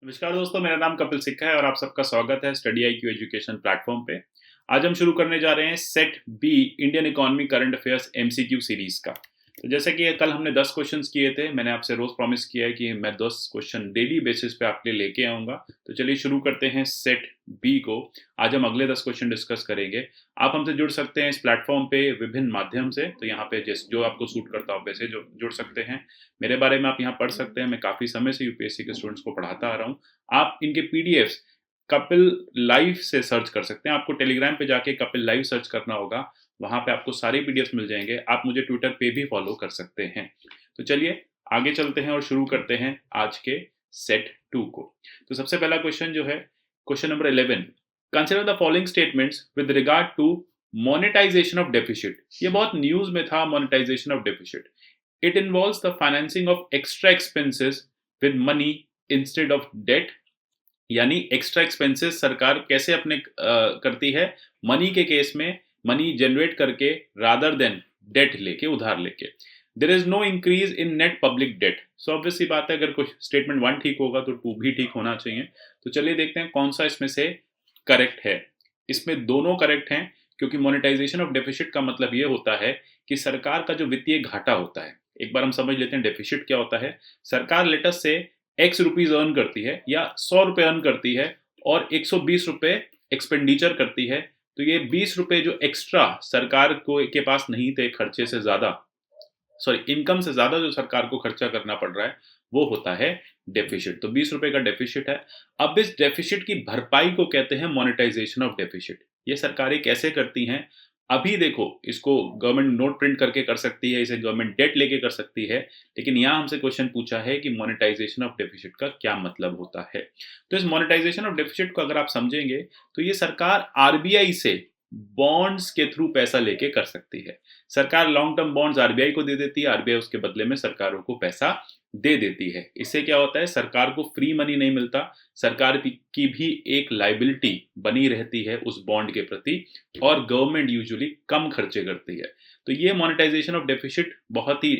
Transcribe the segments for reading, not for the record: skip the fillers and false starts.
नमस्कार दोस्तों, मेरा नाम कपिल सिक्का है और आप सबका स्वागत है study I Q education platform पे। आज हम शुरू करने जा रहे हैं set B Indian economy current affairs MCQ series का। तो जैसे कि कल हमने 10 क्वेश्चंस किए थे, मैंने आपसे रोज प्रॉमिस किया है कि मैं 10 क्वेश्चन डेली बेसिस पे आपके लिए लेके आऊंगा। तो चलिए शुरू करते हैं सेट बी को। आज हम अगले 10 क्वेश्चन डिस्कस करेंगे। आप हमसे जुड़ सकते हैं इस प्लेटफॉर्म पे विभिन्न माध्यम से। तो यहाँ पे जिस जो आपको सूट करता हो वैसे जो जुड़ सकते हैं। मेरे बारे में आप यहाँ पढ़ सकते हैं। मैं काफ़ी समय से यूपीएससी के स्टूडेंट्स को पढ़ाता आ रहा हूँ। आप इनके पीडीएफ्स कपिल लाइव से सर्च कर सकते हैं। आपको टेलीग्राम पे जाके कपिल लाइव सर्च करना होगा। वहाँ पे आपको सारे पीडीएफ्स मिल जाएंगे। आप मुझे ट्विटर पे भी फॉलो कर सकते हैं। तो चलिए आगे चलते हैं और शुरू करते हैं आज के सेट 2 को। तो सबसे पहला क्वेश्चन जो है, question number 11, consider the following statements with regard to monetization of deficit. ये बहुत न्यूज में था, monetization of deficit. It involves the financing of extra expenses with money instead of debt. यानी एक्स्ट्रा एक्सपेंसेस सरकार कैसे अपने करती है मनी के केस में, मनी जनरेट करके रादर देन डेट लेके, उधार लेके। There is no increase in net public debt. So obvious सी बात है, अगर कुछ स्टेटमेंट 1 ठीक होगा तो 2 भी ठीक होना चाहिए। तो चलिए देखते हैं कौन सा इसमें से करेक्ट है। इसमें दोनों करेक्ट हैं, क्योंकि मोनेटाइजेशन ऑफ डेफिसिट का मतलब ये होता है कि सरकार का जो वित्तीय घाटा होता है। एक बार हम समझ लेते हैं डेफिसिट क्या होता है। सरकार let's say x rupees earn करती है या 100 रुपए अर्न करती है और 120 रुपए एक्सपेंडिचर करती है। तो ये 20 रुपए जो एक्स्ट्रा सरकार को के पास नहीं थे, खर्चे से ज्यादा, सॉरी इनकम से ज्यादा जो सरकार को खर्चा करना पड़ रहा है, वो होता है डेफिसिट। तो 20 रुपए का डेफिसिट है। अब इस डेफिसिट की भरपाई को कहते हैं मोनेटाइजेशन ऑफ डेफिसिट। ये सरकारें कैसे करती हैं? अभी देखो, इसको गवर्नमेंट नोट प्रिंट करके कर सकती है, इसे गवर्नमेंट डेट लेके कर सकती है। लेकिन यहाँ हमसे क्वेश्चन पूछा है कि मोनेटाइजेशन ऑफ डेफिसिट का क्या मतलब होता है। तो इस मोनेटाइजेशन ऑफ डेफिसिट को अगर आप समझेंगे तो ये सरकार आरबीआई से बॉन्ड्स के थ्रू पैसा लेके कर सकती है। सरकार लॉन्ग टर्म बॉन्ड्स आरबीआई को दे देती है, आरबीआई उसके बदले में सरकारों को पैसा दे देती है। इससे क्या होता है, सरकार को फ्री मनी नहीं मिलता, सरकार की भी एक लाइबिलिटी बनी रहती है उस बॉन्ड के प्रति, और गवर्नमेंट यूजुअली कम खर्चे करती है। तो ये मोनेटाइजेशन ऑफ डेफिसिट बहुत ही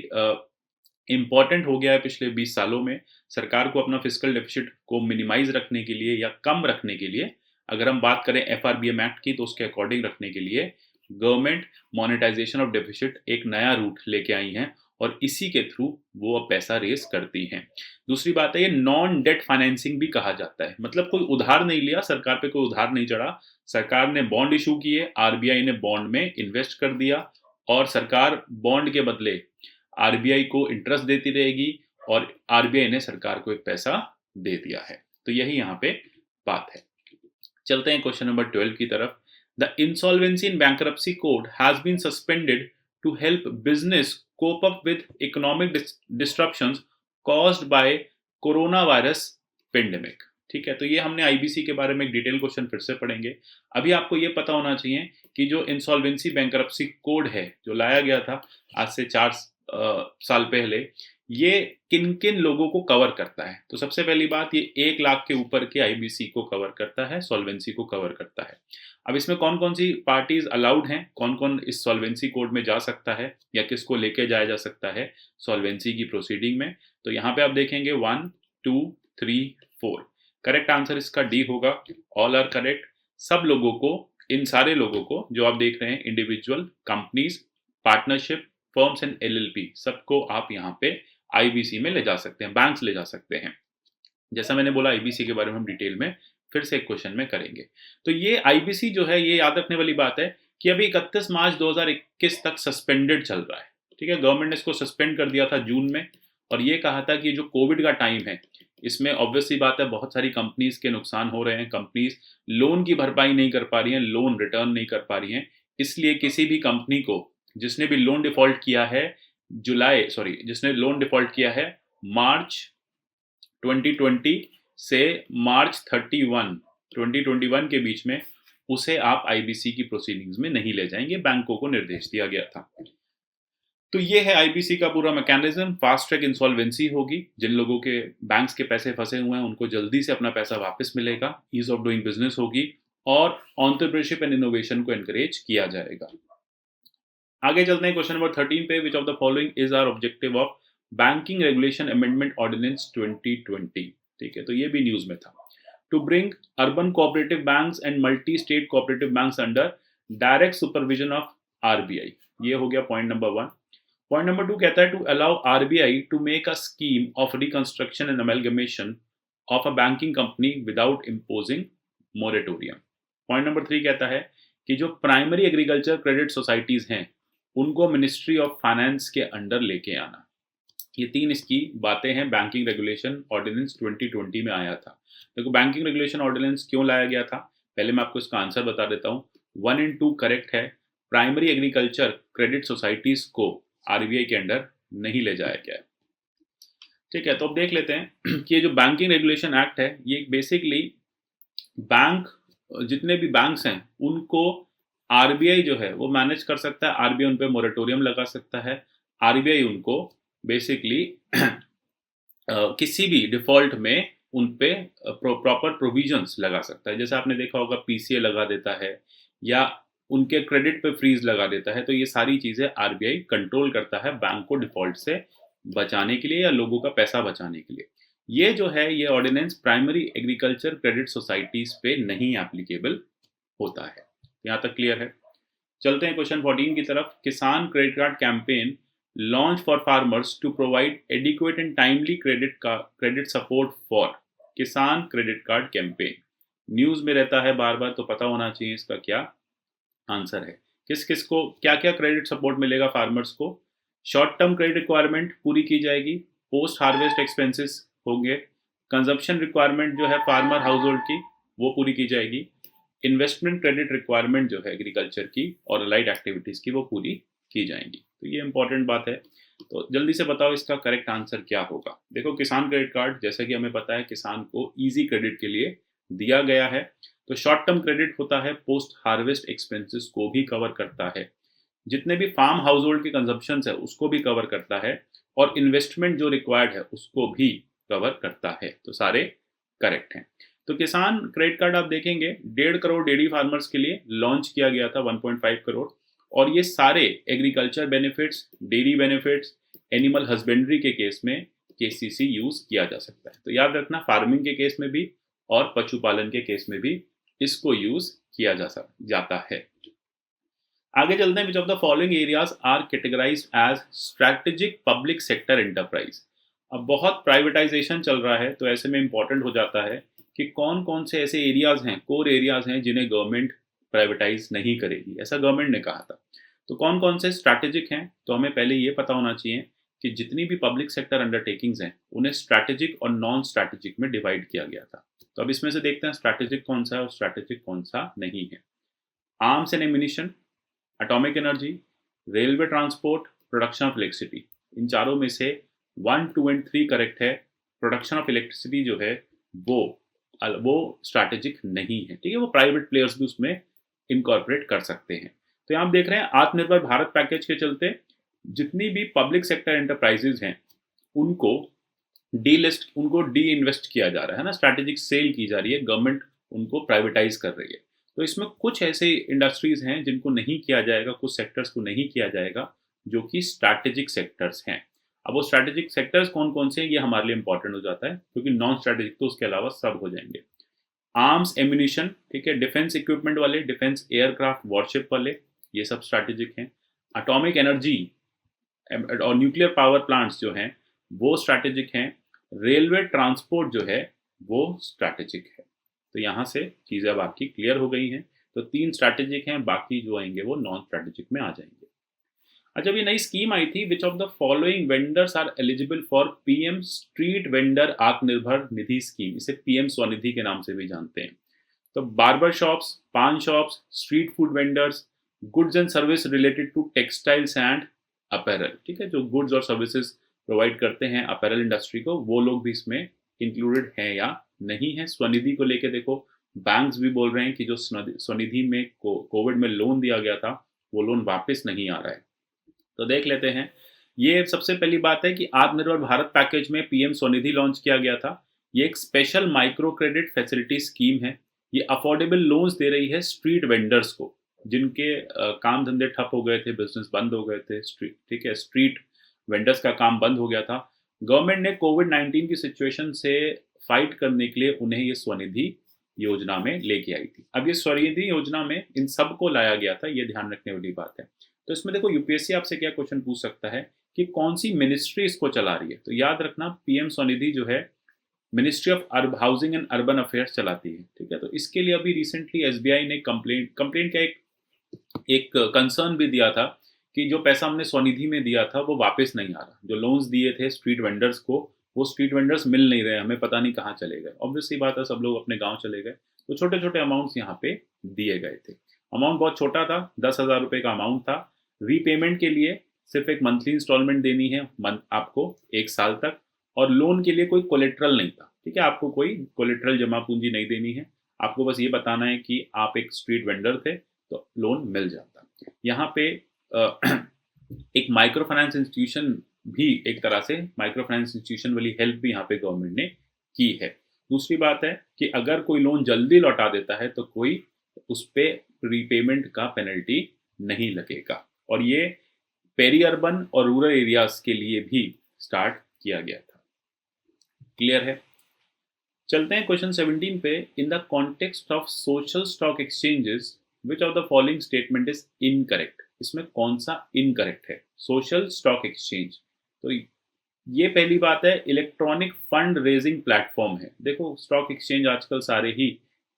इंपॉर्टेंट हो गया है पिछले 20 सालों में। सरकार को अपना फिजिकल डेफिसिट को मिनिमाइज रखने के लिए या कम रखने के लिए, अगर हम बात करें एफआरबीएम एक्ट की, तो उसके अकॉर्डिंग रखने के लिए गवर्नमेंट मोनेटाइजेशन ऑफ डेफिसिट एक नया रूट लेके आई हैं और इसी के थ्रू वो अब पैसा रेस करती हैं। दूसरी बात है, ये नॉन डेट फाइनेंसिंग भी कहा जाता है। मतलब कोई उधार नहीं लिया, सरकार पे कोई उधार नहीं चढ़ा, सरकार ने बॉन्ड इशू किए, आरबीआई ने बॉन्ड में इन्वेस्ट कर दिया और सरकार बॉन्ड के बदले आरबीआई को इंटरेस्ट देती रहेगी और आरबीआई ने सरकार को एक पैसा दे दिया है। तो यही यहाँ पे बात है। चलते हैं क्वेश्चन नंबर 12 की तरफ। The insolvency in bankruptcy code has been suspended to help business cope up with economic disruptions caused by corona virus pandemic. ठीक है, तो ये हमने आईबीसी के बारे में एक डिटेल क्वेश्चन फिर से पढ़ेंगे। अभी आपको ये पता होना चाहिए कि जो इंसॉल्वेंसी बैंक्रप्सी कोड है, जो लाया गया था आज से 4 साल पहले, ये किन किन लोगों को कवर करता है। तो सबसे पहली बात, ये 1 लाख के ऊपर के आईबीसी को कवर करता है, सॉल्वेंसी को कवर करता है। अब इसमें कौन कौन सी पार्टीज अलाउड हैं, कौन कौन इस सॉल्वेंसी कोड में जा सकता है या किसको लेके जाया जा सकता है सॉल्वेंसी की प्रोसीडिंग में। तो यहाँ पे आप देखेंगे 1 2 3 4। करेक्ट आंसर इसका डी होगा। All are correct. सब लोगों को, इन सारे लोगों को जो आप देख रहे हैं, individual, companies, partnership, firms and LLP, सबको आप यहाँ पे आईबीसी में ले जा सकते हैं, बैंक्स ले जा सकते हैं। जैसा मैंने बोला, आईबीसी के बारे में हम डिटेल में फिर से एक क्वेश्चन में करेंगे। तो ये आईबीसी जो है, ये याद रखने वाली बात है कि अभी 31 मार्च 2021 तक सस्पेंडेड चल रहा है। ठीक है, गवर्नमेंट ने इसको सस्पेंड कर दिया था जून में, और ये कहा था कि जो कोविड का टाइम है, इसमें ऑब्वियसली बात है बहुत सारी कंपनीज के नुकसान हो रहे हैं, कंपनीज लोन की भरपाई नहीं कर पा रही हैं, लोन रिटर्न नहीं कर पा रही हैं। इसलिए किसी भी कंपनी को जिसने भी लोन डिफॉल्ट किया है जिसने लोन डिफॉल्ट किया है मार्च 2020 से मार्च 31 2021 के बीच में, उसे आप आईबीसी की प्रोसीडिंग्स में नहीं ले जाएंगे, बैंकों को निर्देश दिया गया था। तो ये है आईबीसी का पूरा मैकेनिज्म। फास्ट ट्रैक इंसॉल्वेंसी होगी, जिन लोगों के बैंक्स के पैसे फंसे हुए हैं उनको जल्दी से अपना पैसा वापस मिलेगा, ईज ऑफ डूइंग बिजनेस होगी, और एंटरप्रेन्योरशिप एंड इनोवेशन को एनकरेज किया जाएगा। आगे चलते हैं क्वेश्चन नंबर 13 पे। Which of the following is our objective of banking regulation amendment ordinance 2020। ठीक है, तो ये भी न्यूज में था। To bring urban cooperative banks and multi state cooperative banks under direct supervision of RBI, ये हो गया पॉइंट नंबर 1। पॉइंट नंबर 2 कहता है to allow RBI to make a scheme of reconstruction and amalgamation of a banking company without imposing moratorium. Point number 3 कहता है कि जो primary agriculture credit societies हैं उनको मिनिस्ट्री ऑफ फाइनेंस के under लेके आना। ये 3 इसकी बातें हैं। बैंकिंग रेगुलेशन ऑर्डिनेंस 2020 में आया था। देखो बैंकिंग रेगुलेशन ऑर्डिनेंस क्यों लाया गया था, पहले मैं आपको इसका आंसर बता देता हूँ। 1 और 2 करेक्ट है। प्राइमरी एग्रीकल्चर क्रेडिट सोसाइटीज को आरबीआई के अंडर नहीं ले जाया गया है। ठीक है, तो अब देख लेते हैं कि ये जो बैंकिंग रेगुलेशन एक्ट है ये बेसिकली बैंक, जितने भी बैंक्स हैं उनको आरबीआई जो है वो मैनेज कर सकता है। आरबीआई उन पे मोरेटोरियम लगा सकता है। आरबीआई उनको बेसिकली किसी भी डिफॉल्ट में उन पे प्रॉपर प्रोविजंस लगा सकता है। जैसे आपने देखा होगा पीसीए लगा देता है या उनके क्रेडिट पे फ्रीज लगा देता है। तो ये सारी चीजें आरबीआई कंट्रोल करता है बैंक को डिफॉल्ट से बचाने के लिए या लोगों का पैसा बचाने के लिए। ये जो है ये ordinance primary agriculture credit societies पे नहीं एप्लीकेबल होता है। यहाँ तक क्लियर है। चलते हैं क्वेश्चन 14 की तरफ। Kisan credit card campaign launch for farmers to provide adequate and timely credit support for. Kisan credit card campaign news में रहता है बार बार, तो पता होना चाहिए इसका क्या आंसर है। किस किस को क्या क्या क्रेडिट सपोर्ट मिलेगा फार्मर्स को। शॉर्ट टर्म क्रेडिट रिक्वायरमेंट पूरी की जाएगी। पोस्ट हार्वेस्ट एक्सपेंसेस होंगे। कंजप्शन रिक्वायरमेंट जो है फार्मर हाउस होल्ड की वो पूरी की जाएगी। इन्वेस्टमेंट क्रेडिट रिक्वायरमेंट जो है एग्रीकल्चर की और अलाइड एक्टिविटीज की वो पूरी की जाएंगी। तो ये इंपॉर्टेंट बात है। तो जल्दी से बताओ इसका करेक्ट आंसर क्या होगा। देखो किसान क्रेडिट कार्ड जैसा कि हमें पता है किसान को इजी क्रेडिट के लिए दिया गया है। तो शॉर्ट टर्म क्रेडिट होता है, पोस्ट हार्वेस्ट एक्सपेंसेस को भी कवर करता है, जितने भी फार्म हाउस होल्ड के कंजप्शन है उसको भी कवर करता है, और इन्वेस्टमेंट जो रिक्वायर्ड है उसको भी कवर करता है। तो सारे करेक्ट हैं। तो किसान क्रेडिट कार्ड आप देखेंगे 1.5 करोड़ डेयरी फार्मर्स के लिए लॉन्च किया गया था, 1.5 करोड़, और ये सारे agriculture benefits, dairy benefits, animal husbandry के केस में केसीसी यूज किया जा सकता है। तो याद रखना फार्मिंग के केस में भी और पशुपालन के केस में भी इसको यूज किया जाता है। आगे चलते हैं। Which of the following areas are categorized as strategic public sector enterprise. अब बहुत प्राइवेटाइजेशन चल रहा है तो ऐसे में इंपॉर्टेंट हो जाता है कि कौन कौन से ऐसे एरियाज हैं, कोर एरियाज हैं जिन्हें गवर्नमेंट प्राइवेटाइज नहीं करेगी, ऐसा गवर्नमेंट ने कहा था। तो कौन कौन से स्ट्रैटेजिक हैं, तो हमें पहले ये पता होना चाहिए कि जितनी भी पब्लिक सेक्टर अंडरटेकिंग्स हैं उन्हें स्ट्रैटेजिक और नॉन स्ट्रैटेजिक में डिवाइड किया गया था। तो अब इसमें से देखते हैं स्ट्रैटेजिक कौन सा है और स्ट्रैटेजिक कौन सा नहीं है। Arms and ammunition, atomic energy, railway transport, production of electricity, इन चारों में से 1, 2 और 3 करेक्ट है। प्रोडक्शन ऑफ इलेक्ट्रिसिटी जो है वो स्ट्रैटेजिक नहीं है, ठीक है, वो प्राइवेट प्लेयर्स भी उसमें इनकॉर्पोरेट कर सकते हैं। तो यहाँ आप देख रहे हैं आत्मनिर्भर भारत पैकेज के चलते जितनी भी पब्लिक सेक्टर एंटरप्राइजेज हैं उनको डी इन्वेस्ट किया जा रहा है ना, स्ट्रैटेजिक सेल की जा रही है, गवर्नमेंट उनको प्राइवेटाइज कर रही है। तो इसमें कुछ ऐसे इंडस्ट्रीज हैं जिनको नहीं किया जाएगा, कुछ सेक्टर्स को नहीं किया जाएगा जो कि स्ट्रैटेजिक सेक्टर्स हैं। अब वो स्ट्रैटेजिक सेक्टर्स कौन कौन से हैं ये हमारे लिए इंपॉर्टेंट हो जाता है, क्योंकि नॉन स्ट्रैटेजिक तो उसके अलावा सब हो जाएंगे। आर्म्स एम्यूनिशन, ठीक है, डिफेंस इक्विपमेंट वाले, डिफेंस एयरक्राफ्ट वॉरशिप वाले, ये सब स्ट्रैटेजिक हैं। एटॉमिक एनर्जी और न्यूक्लियर पावर प्लांट्स जो हैं वो स्ट्रैटेजिक हैं। रेलवे ट्रांसपोर्ट जो है वो स्ट्रैटेजिक है। तो यहाँ से चीज़ें अब आपकी क्लियर हो गई हैं। तो 3 स्ट्रैटेजिक हैं, बाकी जो आएंगे वो नॉन स्ट्रैटेजिक में आ जाएंगे। अच्छा, ये नई स्कीम आई थी, which of the following vendors are eligible for PM street vendor Atmanirbhar Nidhi scheme, इसे पीएम स्वनिधि के नाम से भी जानते हैं। तो barber shops, paan shops, street food vendors, goods and service related to textiles and apparel, ठीक है, जो गुड्स और सर्विसेज प्रोवाइड करते हैं अपैरल इंडस्ट्री को, वो लोग भी इसमें इंक्लूडेड हैं या नहीं है। स्वनिधि को लेके देखो बैंक्स भी बोल रहे हैं कि जो स्वनिधि में कोविड में लोन दिया गया था वो लोन वापस नहीं आ रहा है। तो देख लेते हैं। ये सबसे पहली बात है कि आत्मनिर्भर भारत पैकेज में पीएम स्वनिधि लॉन्च किया गया था। ये एक special micro credit facility scheme है। ये अफोर्डेबल लोन्स दे रही है स्ट्रीट वेंडर्स को, जिनके काम धंधे ठप हो गए थे, बिजनेस बंद हो गए थे, ठीक है, स्ट्रीट वेंडर्स का काम बंद हो गया था। गवर्नमेंट ने कोविड-19 की सिचुएशन से फाइट करने के लिए उन्हें ये स्वनिधि योजना में लेके आई थी। अब ये स्वनिधि योजना में इन सबको लाया गया था, ये ध्यान रखने वाली बात है। तो इसमें देखो यूपीएससी आपसे क्या क्वेश्चन पूछ सकता है कि कौन सी मिनिस्ट्री इसको चला रही है। तो याद रखना पीएम स्वनिधि जो है ministry of housing and urban affairs चलाती है, ठीक है। तो इसके लिए अभी रिसेंटली एसबीआई ने कंप्लेंट क्या एक कंसर्न भी दिया था कि जो पैसा हमने स्वनिधि में दिया था वो वापस नहीं आ रहा। जो लोन्स दिए थे स्ट्रीट वेंडर्स को, वो स्ट्रीट वेंडर्स मिल नहीं रहे, हमें पता नहीं कहाँ चले गए। ऑब्वियसली बात है, सब लोग अपने गांव चले गए। तो छोटे छोटे अमाउंट्स यहाँ पे दिए गए थे। अमाउंट बहुत छोटा था, 10,000 रुपये का अमाउंट था। रीपेमेंट के लिए सिर्फ एक मंथली इंस्टॉलमेंट देनी है आपको 1 साल तक, और लोन के लिए कोई कोलेट्रल नहीं था, ठीक है। आपको कोई कोलेट्रल जमा पूंजी नहीं देनी है, आपको बस ये बताना है कि आप एक स्ट्रीट वेंडर थे, तो लोन मिल जाता। यहाँ पे एक माइक्रो फाइनेंस इंस्टीट्यूशन भी, एक तरह से माइक्रो फाइनेंस इंस्टीट्यूशन वाली हेल्प भी यहाँ पे गवर्नमेंट ने की है। दूसरी बात है कि अगर कोई लोन जल्दी लौटा देता है तो कोई उस पर रीपेमेंट का पेनल्टी नहीं लगेगा। और ये पेरी अर्बन और रूरल एरियाज के लिए भी स्टार्ट किया गया था। क्लियर है? चलते हैं क्वेश्चन 17 पे। In the context of social stock exchanges which of the following statement is incorrect. इसमें कौन सा इनकरेक्ट है? सोशल स्टॉक एक्सचेंज, तो ये पहली बात है, इलेक्ट्रॉनिक फंड रेजिंग प्लेटफॉर्म है। देखो स्टॉक एक्सचेंज आजकल सारे ही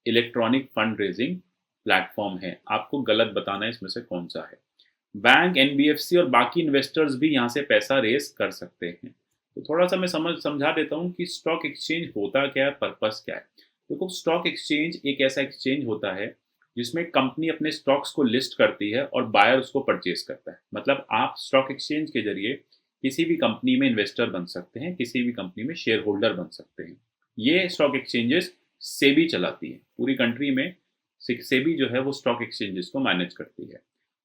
इलेक्ट्रॉनिक फंड रेजिंग प्लेटफॉर्म है, आपको गलत बताना है इसमें से कौन सा है। बैंक, एनबीएफसी और बाकी इन्वेस्टर्स भी यहाँ से पैसा रेस कर सकते हैं। तो थोड़ा सा मैं समझा देता हूँ कि स्टॉक एक्सचेंज होता क्या है, पर्पस क्या है। देखो स्टॉक एक्सचेंज एक ऐसा एक्सचेंज होता है जिसमें कंपनी अपने स्टॉक्स को लिस्ट करती है और बायर उसको परचेज करता है। मतलब आप स्टॉक एक्सचेंज के जरिए किसी भी कंपनी में इन्वेस्टर बन सकते हैं, किसी भी कंपनी में शेयर होल्डर बन सकते हैं। ये स्टॉक एक्सचेंजेस सेबी चलाती है पूरी कंट्री में। सेबी जो है वो स्टॉक एक्सचेंजेस को मैनेज करती है।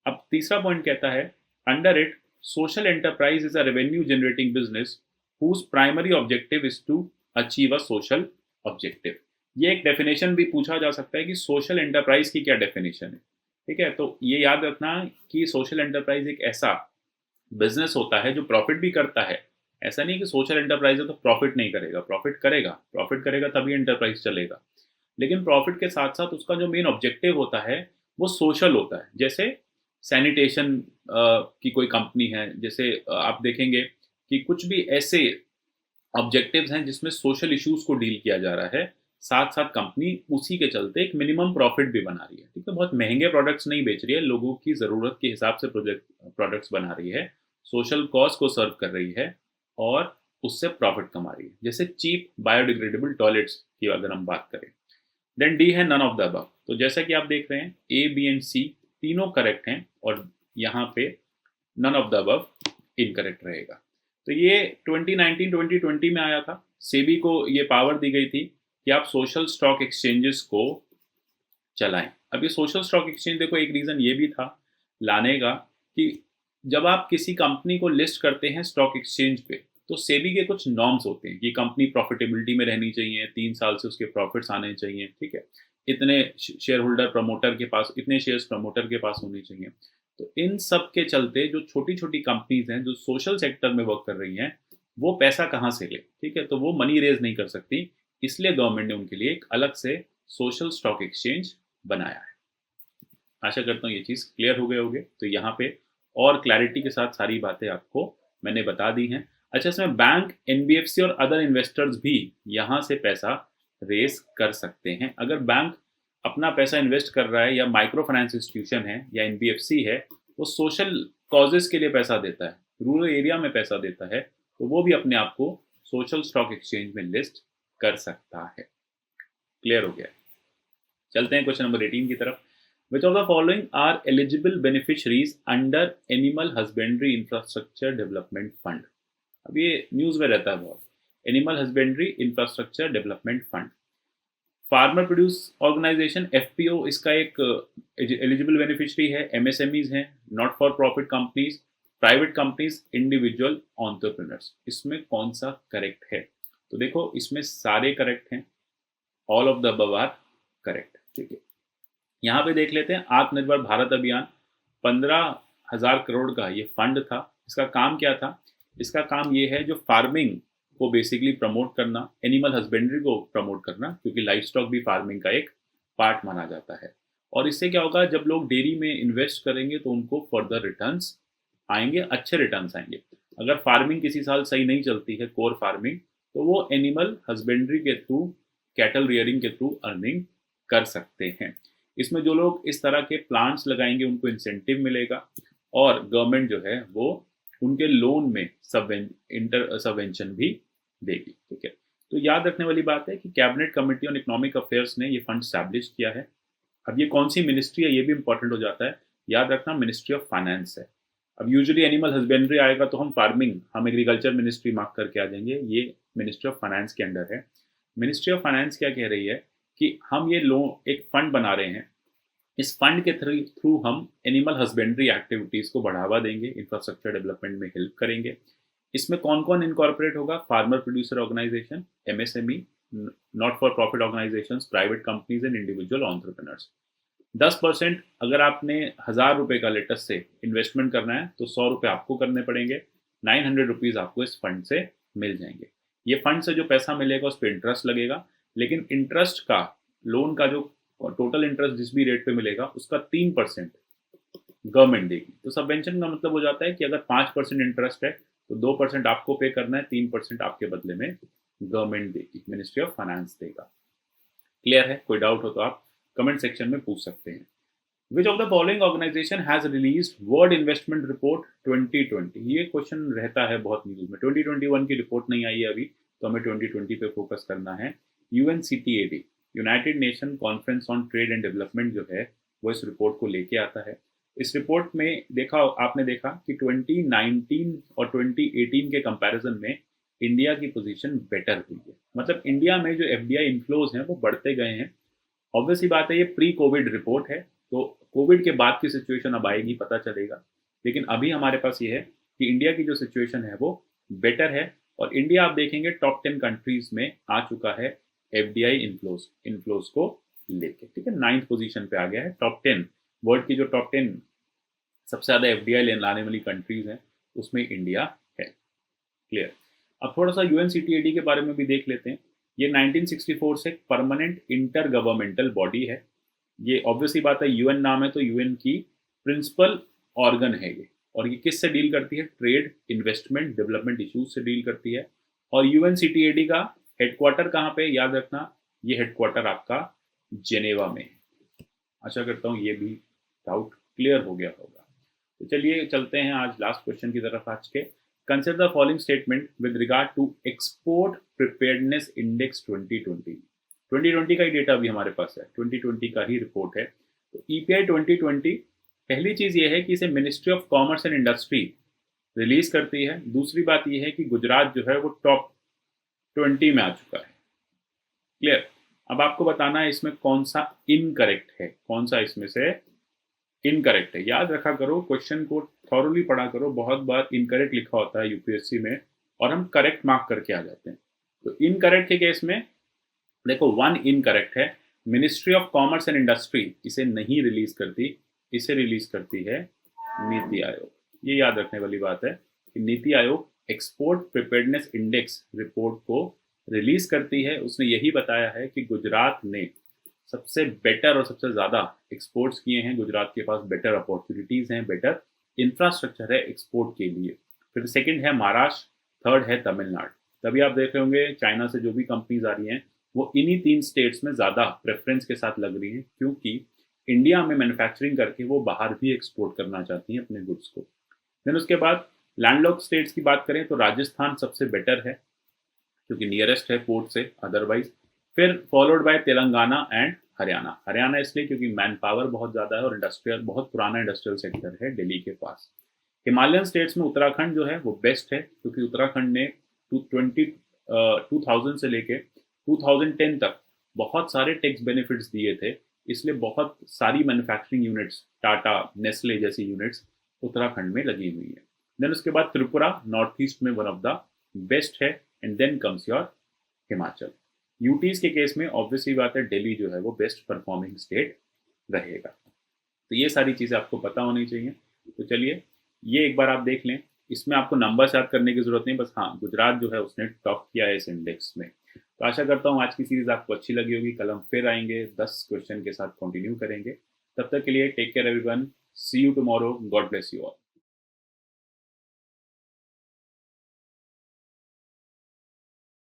अब तीसरा पॉइंट कहता है, under it social enterprise is a revenue generating business whose primary objective is to achieve a social objective। ये एक डेफिनेशन भी पूछा जा सकता है कि सोशल एंटरप्राइज की क्या डेफिनेशन है, ठीक है। तो ये याद रखना कि सोशल एंटरप्राइज एक ऐसा बिजनेस होता है जो प्रॉफिट भी करता है। ऐसा नहीं कि सोशल एंटरप्राइज है तो प्रॉफिट नहीं करेगा, प्रॉफिट करेगा तभी एंटरप्राइज चलेगा। लेकिन प्रॉफिट के साथ साथ उसका जो मेन ऑब्जेक्टिव होता है वो सोशल होता है। जैसे सैनिटेशन की कोई कंपनी है, जैसे आप देखेंगे कि कुछ भी ऐसे ऑब्जेक्टिव्स हैं जिसमें सोशल इश्यूज को डील किया जा रहा है, साथ साथ कंपनी उसी के चलते एक मिनिमम प्रॉफिट भी बना रही है, ठीक है। बहुत महंगे प्रोडक्ट्स नहीं बेच रही है, लोगों की ज़रूरत के हिसाब से प्रोडक्ट्स बना रही है, सोशल कॉज को सर्व कर रही है और उससे प्रॉफिट कमा रही है। जैसे चीप बायोडिग्रेडेबल टॉयलेट्स की अगर हम बात करें। देन डी है नन ऑफ द अबव। तो जैसा कि आप देख रहे हैं ए, बी एंड सी तीनों करेक्ट हैं और यहाँ पे none of the above incorrect रहेगा। तो ये 2019-2020 में आया था। सेबी को ये पावर दी गई थी कि आप सोशल स्टॉक एक्सचेंजेस को चलाएं। अब ये सोशल स्टॉक एक्सचेंज, देखो एक रीज़न ये भी था लाने का कि जब आप किसी कंपनी को लिस्ट करते हैं स्टॉक एक्सचेंज पे, तो सेबी के कुछ नॉर्म्स होते हैं कि कंपनी प्रॉफिटेबिलिटी में रहनी चाहिए, 3 साल से उसके प्रॉफिट्स आने चाहिए, ठीक है। इतने शेयर होल्डर प्रमोटर के पास, इतने शेयर्स प्रमोटर के पास होने चाहिए। तो इन सब के चलते जो छोटी छोटी कंपनीज हैं जो सोशल सेक्टर में वर्क कर रही हैं, वो पैसा कहाँ से ले, ठीक है। तो वो मनी रेज नहीं कर सकती, इसलिए गवर्नमेंट ने उनके लिए एक अलग से सोशल स्टॉक एक्सचेंज बनाया है। आशा करता हूँ ये चीज़ क्लियर हो गए होंगे। तो यहाँ पे और क्लैरिटी के साथ सारी बातें आपको मैंने बता दी हैं। अच्छा, इसमें बैंक, एनबीएफसी और अदर इन्वेस्टर्स भी यहाँ से पैसा रेस कर सकते हैं। अगर बैंक अपना पैसा इन्वेस्ट कर रहा है या माइक्रो फाइनेंस इंस्टीट्यूशन है या एनबीएफसी है, वो सोशल कॉजेज के लिए पैसा देता है, रूरल एरिया में पैसा देता है, तो वो भी अपने आप को सोशल स्टॉक एक्सचेंज में लिस्ट कर सकता है। क्लियर हो गया? चलते हैं क्वेश्चन नंबर 18 की तरफ। Which of the following are eligible beneficiaries under Animal Husbandry Infrastructure Development Fund? अब ये न्यूज़ में रहता है बहुत, animal husbandry infrastructure development fund. Farmer produce organization FPO इसका एक एलिजिबल बेनिफिशियरी है। एमएसएमईज हैं, not for profit companies, private companies, individual entrepreneurs. इसमें कौन सा करेक्ट है? तो देखो इसमें सारे करेक्ट हैं, all of the above are correct, ठीक है। यहाँ पे देख लेते हैं, आत्मनिर्भर भारत अभियान 15,000 करोड़ का ये फंड था। इसका काम क्या था? इसका काम ये है जो फार्मिंग को बेसिकली प्रमोट करना, एनिमल हस्बेंड्री को प्रमोट करना, क्योंकि लाइफ स्टॉक भी फार्मिंग का एक पार्ट माना जाता है। और इससे क्या होगा, जब लोग डेयरी में इन्वेस्ट करेंगे तो उनको फर्दर रिटर्न्स आएंगे, अच्छे रिटर्न्स आएंगे। अगर फार्मिंग किसी साल सही नहीं चलती है, कोर फार्मिंग, तो वो एनिमल हस्बेंड्री के थ्रू, कैटल रियरिंग के थ्रू अर्निंग कर सकते हैं। इसमें जो लोग इस तरह के प्लांट्स लगाएंगे उनको इंसेंटिव मिलेगा, और गवर्नमेंट जो है वो उनके लोन में सबवेंशन भी देगी। ठीक है, तो याद रखने वाली बात है कि cabinet committee on economic affairs ने ये फंड स्टैब्लिश किया है। अब ये कौन सी मिनिस्ट्री है ये भी इंपॉर्टेंट हो जाता है, याद रखना मिनिस्ट्री ऑफ फाइनेंस है। अब यूजुअली एनिमल हस्बेंड्री आएगा तो हम एग्रीकल्चर मिनिस्ट्री मार्क करके आ जाएंगे, ये मिनिस्ट्री ऑफ फाइनेंस के अंडर है। मिनिस्ट्री ऑफ फाइनेंस क्या कह रही है कि हम ये लोन एक फंड बना रहे हैं, इस फंड के थ्रू हम एनिमल हस्बेंड्री एक्टिविटीज़ को बढ़ावा देंगे, इंफ्रास्ट्रक्चर डेवलपमेंट में हेल्प करेंगे। इसमें कौन कौन इनकॉर्पोरेट होगा, farmer producer organization, MSME, not for profit organization, private companies and individual entrepreneurs. 10% अगर आपने 1000 रुपये का लेटेस्ट से इन्वेस्टमेंट करना है तो 100 रुपये आपको करने पड़ेंगे, 900 रुपीज़ आपको इस फंड से मिल जाएंगे। ये फंड से जो पैसा मिलेगा उस पर इंटरेस्ट लगेगा, लेकिन इंटरेस्ट का, लोन का जो टोटल इंटरेस्ट जिस भी रेट पे मिलेगा उसका 3% गवर्नमेंट देगी। तो सबवेंशन का मतलब हो जाता है कि अगर 5% इंटरेस्ट है तो 2% आपको पे करना है, 3% आपके बदले में गवर्नमेंट देगी, मिनिस्ट्री ऑफ फाइनेंस देगा। क्लियर है? कोई डाउट हो तो आप कमेंट सेक्शन में पूछ सकते हैं। Which of the following organization has release world investment report 2020? ये क्वेश्चन रहता है बहुत न्यूज में। 2021 की रिपोर्ट नहीं आई है अभी, तो हमें 2020 पे फोकस करना है। UNCTAD, United Nation conference on trade and development जो है वो इस रिपोर्ट को लेके आता है। इस रिपोर्ट में आपने देखा कि 2019 और 2018 के कंपैरिजन में इंडिया की पोजीशन बेटर हुई है। मतलब इंडिया में जो एफडीआई इन्फ्लोज हैं वो बढ़ते गए हैं। ऑब्वियसली बात है, ये प्री कोविड रिपोर्ट है, तो कोविड के बाद की सिचुएशन अब आएगी, पता चलेगा। लेकिन अभी हमारे पास ये है कि इंडिया की जो सिचुएशन है वो बेटर है, और इंडिया आप देखेंगे टॉप 10 कंट्रीज में आ चुका है एफडीआई इन्फ्लोज को लेके। ठीक है, 9th पोजीशन पे आ गया है। टॉप 10 वर्ल्ड की जो टॉप 10 सबसे ज़्यादा एफडीआई लाने वाली कंट्रीज हैं उसमें इंडिया है। क्लियर? अब थोड़ा सा यूएनसीटीएडी के बारे में भी देख लेते हैं। ये 1964 से परमानेंट इंटर गवर्नमेंटल बॉडी है। ये ऑब्वियसली बात है, यूएन नाम है तो यूएन की प्रिंसिपल ऑर्गन है ये। और ये किससे डील करती है? ट्रेड, इन्वेस्टमेंट, डेवलपमेंट इश्यूज से डील करती है। और यूएनसीटीएडी का हेडक्वार्टर कहाँ पे, याद रखना, ये हेडक्वार्टर आपका जेनेवा में है। आशा करता हूँ ये भी डाउट क्लियर हो गया होगा। तो चलिए चलते हैं आज लास्ट क्वेश्चन की तरफ आज के। Consider the following statement with regard to export preparedness index 2020। 2020 का ही डेटा भी हमारे पास है, 2020 का ही रिपोर्ट है। तो ईपीआई 2020, पहली चीज ये है कि इसे ministry of commerce and industry release करती है। दूसरी बात ये है कि गुजरात जो है वो टॉप 20 में आ चुका है। क्लियर? अब आपको बताना है इसमें कौन सा इनकरेक्ट है, कौन सा इसमें से इनकरेक्ट है। याद रखा करो, क्वेश्चन को थॉरली पढ़ा करो। बहुत बार इनकरेक्ट लिखा होता है यूपीएससी में और हम करेक्ट मार्क करके आ जाते हैं। तो इनकरेक्ट के केस में देखो 1 इनकरेक्ट है। Ministry of commerce and industry इसे नहीं रिलीज करती, इसे रिलीज करती है नीति आयोग। ये याद रखने वाली बात है कि NITI Aayog export preparedness index report को रिलीज करती है। उसने यही बताया है कि गुजरात ने सबसे बेटर और सबसे ज़्यादा एक्सपोर्ट्स किए हैं। गुजरात के पास बेटर अपॉर्चुनिटीज़ हैं, बेटर इंफ्रास्ट्रक्चर है एक्सपोर्ट के लिए। फिर सेकंड है महाराष्ट्र, थर्ड है तमिलनाडु। तभी आप देख रहे होंगे चाइना से जो भी कंपनीज आ रही हैं वो इन्हीं 3 स्टेट्स में ज़्यादा प्रेफरेंस के साथ लग रही हैं, क्योंकि इंडिया में मैन्युफैक्चरिंग करके वो बाहर भी एक्सपोर्ट करना चाहती हैं अपने गुड्स को। देन उसके बाद लैंडलॉक स्टेट्स की बात करें तो राजस्थान सबसे बेटर है क्योंकि नियरेस्ट है पोर्ट से अदरवाइज। फिर followed by Telangana and Haryana. Haryana इसलिए क्योंकि मैन पावर बहुत ज़्यादा है और इंडस्ट्रियल, बहुत पुराना इंडस्ट्रियल सेक्टर है दिल्ली के पास। हिमालयन स्टेट्स में उत्तराखंड जो है वो बेस्ट है, क्योंकि उत्तराखंड ने 2000 से लेके 2010 तक बहुत सारे टैक्स बेनिफिट्स दिए थे, इसलिए बहुत सारी मैन्युफैक्चरिंग यूनिट्स, टाटा, नेस्ले जैसी यूनिट्स उत्तराखंड में लगी हुई है। देन उसके बाद त्रिपुरा नॉर्थ ईस्ट में वन ऑफ द बेस्ट है, and then comes your Himachal. UTs के केस में ऑब्वियसली बात है दिल्ली जो है वो बेस्ट परफॉर्मिंग स्टेट रहेगा। तो ये सारी चीज़ें आपको पता होनी चाहिए। तो चलिए ये एक बार आप देख लें। इसमें आपको नंबर्स याद करने की ज़रूरत नहीं, बस हाँ, गुजरात जो है उसने टॉप किया है इस इंडेक्स में। तो आशा करता हूँ आज की सीरीज़ आपको अच्छी लगी होगी। कल हम फिर आएँगे 10 क्वेश्चन के साथ कंटिन्यू करेंगे। तब तक के लिए take care everyone, see you tomorrow, God bless you all.